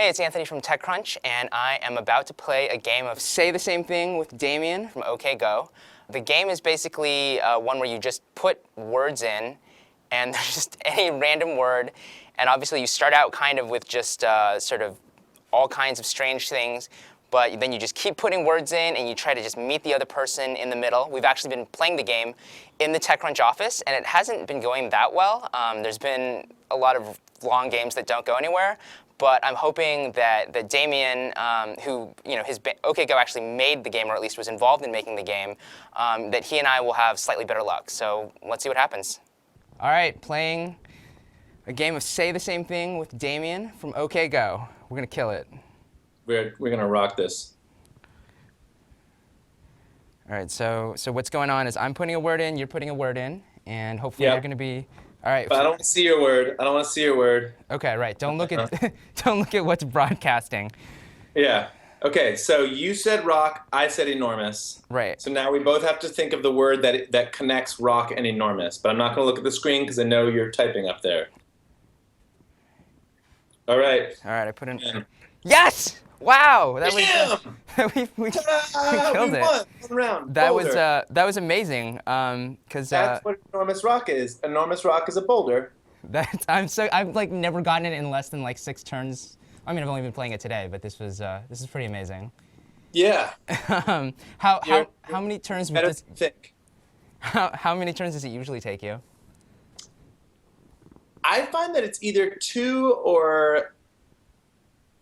Hey, it's Anthony from TechCrunch, and I am about to play a game of Say the Same Thing with Damian from OK Go. The game is basically one where you just put words in, and there's just any random word, and obviously you start out kind of with just sort of all kinds of strange things, but then you just keep putting words in, and you try to just meet the other person in the middle. We've actually been playing the game in the TechCrunch office, and it hasn't been going that well. There's been a lot of long games that don't go anywhere. But I'm hoping that Damian, who OK Go actually made the game, or at least was involved in making the game, that he and I will have slightly better luck. So let's see what happens. All right, playing a game of Say the Same Thing with Damian from OK Go. We're gonna kill it. We're gonna rock this. All right, so what's going on is I'm putting a word in, you're putting a word in, and hopefully you're gonna be. All right. But I don't want to see your word. I don't want to see your word. Okay, right. Don't look at don't look at what's broadcasting. Yeah. Okay. So you said rock. I said enormous. Right. So now we both have to think of the word that connects rock and enormous. But I'm not going to look at the screen because I know you're typing up there. All right. All right. I put in. Yeah. Yes! Wow. That was we killed it. Won. One round. That was amazing. Because that's what enormous rock is. Enormous rock is a boulder. I've like never gotten it in less than like 6 turns. I mean, I've only been playing it today, but this is pretty amazing. Yeah. How many turns? Think. How many turns does it usually take you? I find that it's either 2 or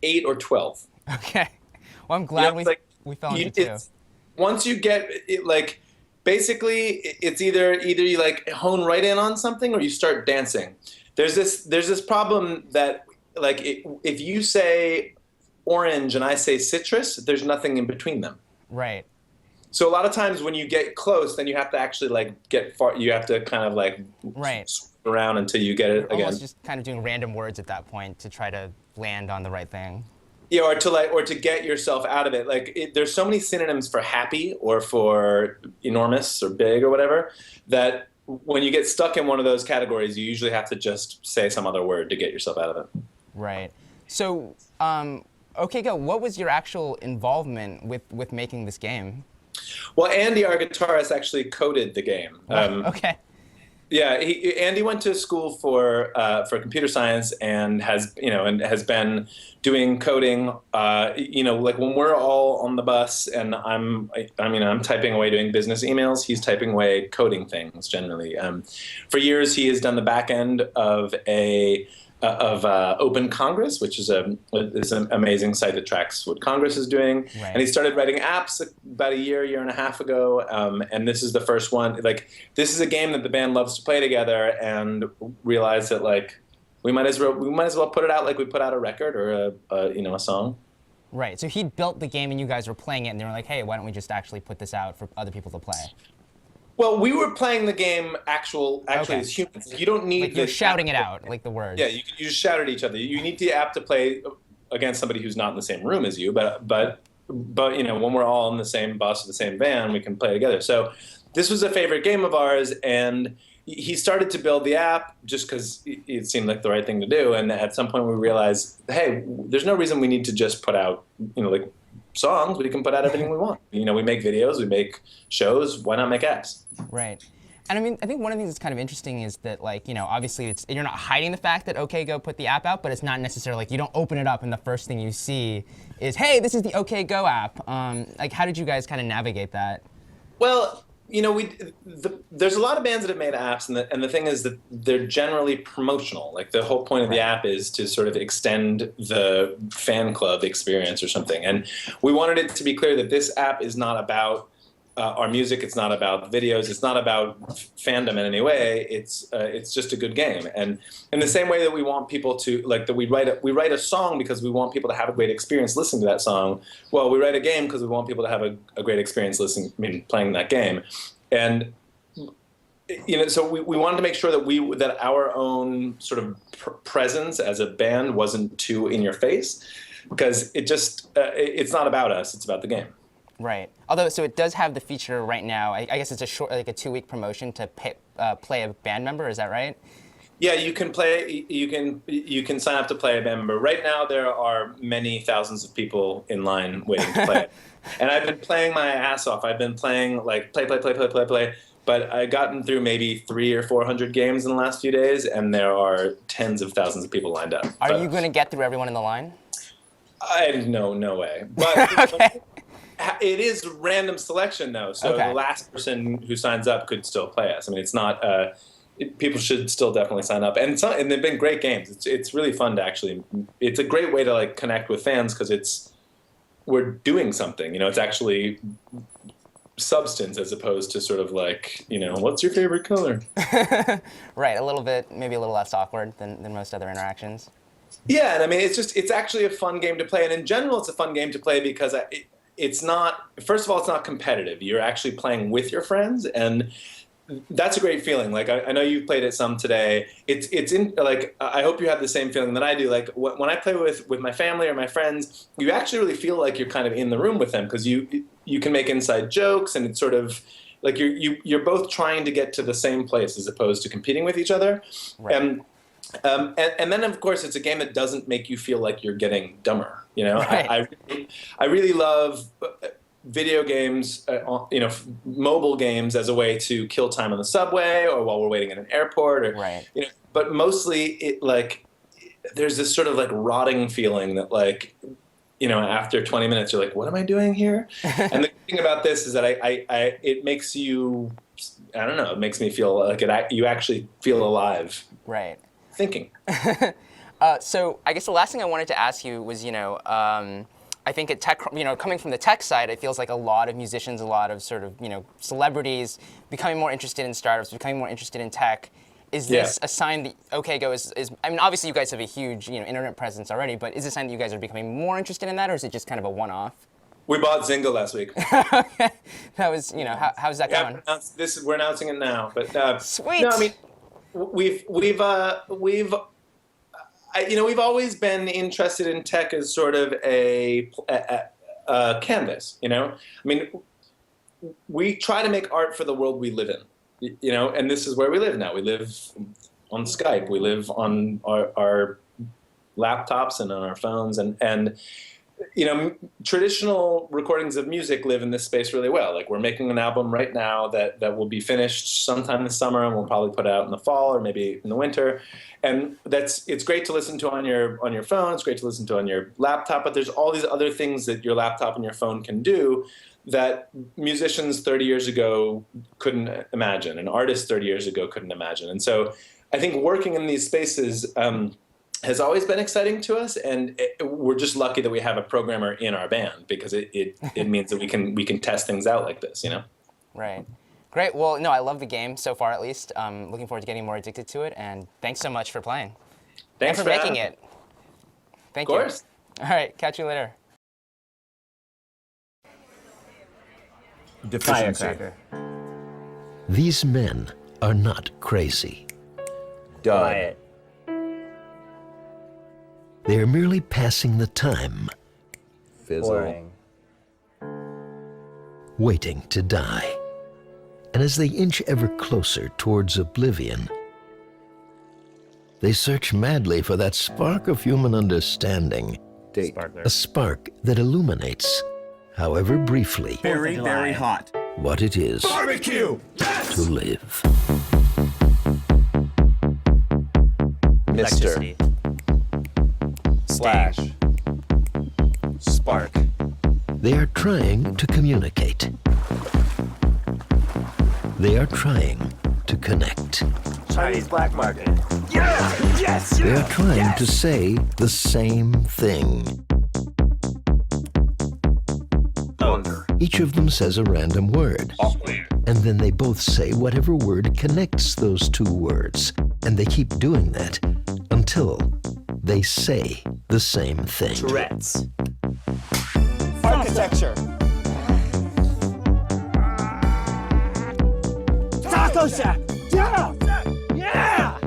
8 or 12. Okay. Well, I'm glad we fell into 2. Once you get it, like, basically, it's either you like hone right in on something or you start dancing. There's this problem that like if you say orange and I say citrus, there's nothing in between them. Right. So a lot of times when you get close, then you have to actually like get far. You have to kind of like around until you get it again. Almost just kind of doing random words at that point to try to land on the right thing. Yeah, or to get yourself out of it. Like there's so many synonyms for happy or for enormous or big or whatever that when you get stuck in one of those categories, you usually have to just say some other word to get yourself out of it. Right. So, OK Go, what was your actual involvement with making this game? Well, Andy, our guitarist, actually coded the game. Okay. Yeah, Andy went to school for computer science and has been doing coding. Like when we're all on the bus and I'm typing away doing business emails, he's typing away coding things generally. For years, he has done the back end of Open Congress, which is an amazing site that tracks what Congress is doing. Right. And he started writing apps about a year and a half ago. And this is the first one. Like, this is a game that the band loves to play together, and realized that like we might as well put it out like we put out a record or a song. Right. So he built the game, and you guys were playing it, and they were like, "Hey, why don't we just actually put this out for other people to play?" Well, we were playing the game actually as humans. You don't need you're shouting it out, like the words. Yeah, you just shout at each other. You need the app to play against somebody who's not in the same room as you, but when we're all in the same bus or the same van, we can play together. So this was a favorite game of ours, and he started to build the app just because it seemed like the right thing to do. And at some point we realized, hey, there's no reason we need to just put out, like songs. We can put out everything we want. We make videos, we make shows. Why not make apps? Right. And I mean, I think one of the things that's kind of interesting is that, like, obviously you're not hiding the fact that OK Go put the app out, but it's not necessarily like you don't open it up and the first thing you see is, hey, this is the OK Go app. Like, how did you guys kind of navigate that? Well, there's a lot of bands that have made apps, and the thing is that they're generally promotional. Like the whole point of the app is to sort of extend the fan club experience or something. And we wanted it to be clear that this app is not about our music. It's not about videos. It's not about fandom in any way. It's just a good game. And in the same way that we want people to we write a song because we want people to have a great experience listening to that song. Well, we write a game because we want people to have a great experience playing that game. And so we wanted to make sure that our own sort of presence as a band wasn't too in your face, because it's not about us. It's about the game. Right. Although, so it does have the feature right now. I guess it's a 2-week promotion to play a band member. Is that right? Yeah, you can play. You can sign up to play a member. Right now, there are many thousands of people in line waiting to play it. And I've been playing my ass off. I've been playing like play. But I've gotten through maybe 300 or 400 games in the last few days, and there are tens of thousands of people lined up. Are you going to get through everyone in the line? No way. But Okay. it is random selection though, so Okay. the last person who signs up could still play us. I mean, it's not. People should still definitely sign up, and they've been great games. It's really fun to actually. It's a great way to like connect with fans because we're doing something. You know, it's actually substance as opposed to sort of like, you know, what's your favorite color? Right, a little bit, maybe a little less awkward than most other interactions. Yeah, and I mean, it's actually a fun game to play, and in general, it's a fun game to play because it's not. First of all, it's not competitive. You're actually playing with your friends, and that's a great feeling. Like I know you've played it some today. It's in like I hope you have the same feeling that I do. Like when I play with my family or my friends, you actually really feel like you're kind of in the room with them because you can make inside jokes, and it's sort of like you're both trying to get to the same place as opposed to competing with each other. Right. And then of course it's a game that doesn't make you feel like you're getting dumber. You know, Right. I really love video games, you know, mobile games as a way to kill time on the subway or while we're waiting at an airport, or Right. you know. But mostly, it like there's this sort of like rotting feeling that like, you know, after 20 minutes you're like, what am I doing here? And the thing about this is that it makes you, I don't know, it makes me feel like you actually feel alive. Right. Thinking. So I guess the last thing I wanted to ask you was, you know, I think at tech, you know, coming from the tech side, it feels like a lot of musicians, a lot of sort of, you know, celebrities becoming more interested in startups, becoming more interested in tech. Is this a sign that OK Go is? I mean, obviously you guys have a huge, you know, internet presence already, but is it a sign that you guys are becoming more interested in that, or is it just kind of a one-off? We bought Zynga last week. Okay, that was, you know, how's that going? We're announcing it now, but Sweet. No, I mean, we've you know, we've always been interested in tech as sort of a canvas. You know, I mean, we try to make art for the world we live in. You know, and this is where we live now. We live on Skype. We live on our laptops and on our phones, and you know, traditional recordings of music live in this space really well. Like we're making an album right now that will be finished sometime this summer, and we'll probably put out in the fall or maybe in the winter. And it's great to listen to on your phone. It's great to listen to on your laptop. But there's all these other things that your laptop and your phone can do that musicians 30 years ago couldn't imagine, and artists 30 years ago couldn't imagine. And so I think working in these spaces has always been exciting to us, and we're just lucky that we have a programmer in our band because it means that we can test things out like this, you know? Right. Great. Well, no, I love the game so far, at least. Looking forward to getting more addicted to it, and thanks so much for playing. Thanks and for making it. Thank you. Of course. All right. Catch you later. Firecracker. These men are not crazy. Dud. They are merely passing the time, Fizzle. Boring. waiting to die. And as they inch ever closer towards oblivion, they search madly for that spark of human understanding, Date. a spark that illuminates, however briefly, Very, very hot. what it is Barbecue! Yes! to live. Mister. Electricity. Slash. Spark. They are trying to communicate. They are trying to connect. Chinese black market. Yes! Yes! They are trying to say the same thing. Hunger. Each of them says a random word, and then they both say whatever word connects those two words, and they keep doing that until they say the same thing. Tourette's. Architecture. Taco Shack! Yeah! Yeah!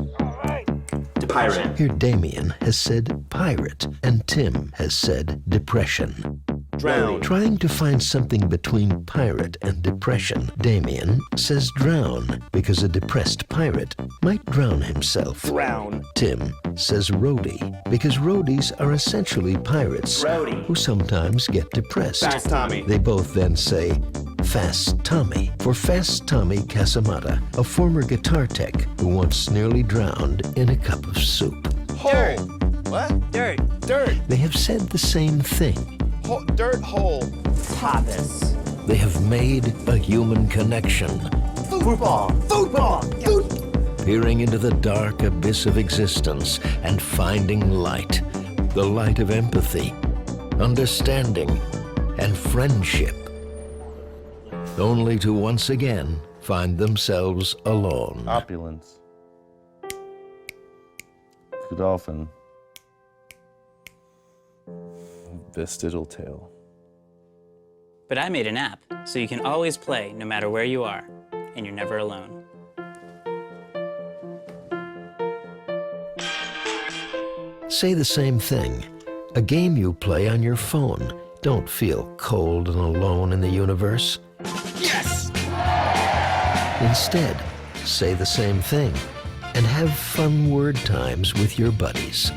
Pirate. Here Damian has said pirate, and Tim has said depression. Drown. Trying to find something between pirate and depression, Damian says drown because a depressed pirate might drown himself. Drown. Tim says roadie because roadies are essentially pirates Roadie. who sometimes get depressed. Fast Tommy. They both then say Fast Tommy for Fast Tommy Casamata, a former guitar tech who once nearly drowned in a cup of soup. Hole. What? Dirt. Dirt. They have said the same thing. Dirt hole. Tapas. They have made a human connection, Football. Football. peering into the dark abyss of existence and finding light, the light of empathy, understanding, and friendship, only to once again find themselves alone. Opulence. Godolphin. Vestigial tail. But I made an app, so you can always play no matter where you are, and you're never alone. Say the same thing. A game you play on your phone. Don't feel cold and alone in the universe. Yes. Instead, say the same thing and have fun word times with your buddies.